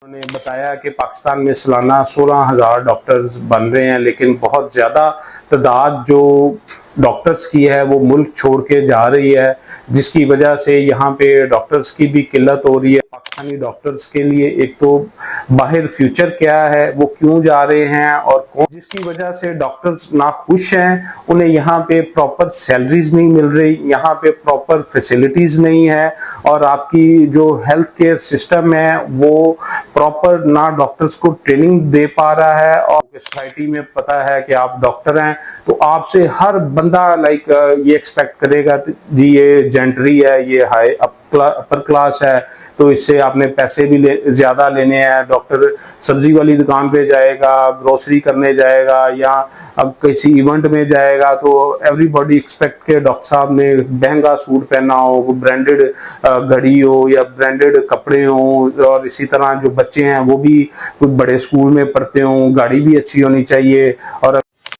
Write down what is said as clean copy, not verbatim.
उन्होंने बताया कि पाकिस्तान में सालाना 16,000 डॉक्टर्स बन रहे हैं, लेकिन बहुत ज़्यादा तादाद जो डॉक्टर्स की है वो मुल्क छोड़ के जा रही है, जिसकी वजह से यहाँ पे डॉक्टर्स की भी किल्लत हो रही है। पाकिस्तानी डॉक्टर्स के लिए एक तो बाहर फ्यूचर क्या है, वो क्यों जा रहे हैं और कौन, जिसकी वजह से डॉक्टर्स नाखुश हैं। उन्हें यहाँ पे प्रॉपर सैलरीज नहीं मिल रही, यहाँ पे प्रॉपर फैसिलिटीज नहीं है, और आपकी जो हेल्थ केयर सिस्टम है वो प्रॉपर ना डॉक्टर्स को ट्रेनिंग दे पा रहा है। और सोसाइटी में पता है कि आप डॉक्टर हैं तो आपसे हर बंदा ये एक्सपेक्ट करेगा जी ये जेंटरी है, ये हाई अपर क्लास है, तो इससे आपने पैसे भी ज्यादा लेने हैं। डॉक्टर सब्जी वाली दुकान पे जाएगा, ग्रोसरी करने जाएगा, या अब किसी इवेंट में जाएगा तो एवरीबॉडी एक्सपेक्ट के डॉक्टर साहब ने महंगा सूट पहना हो, ब्रांडेड घड़ी हो या ब्रांडेड कपड़े हो, और इसी तरह जो बच्चे हैं वो भी बड़े स्कूल में पढ़ते हों, गाड़ी भी अच्छी होनी चाहिए। और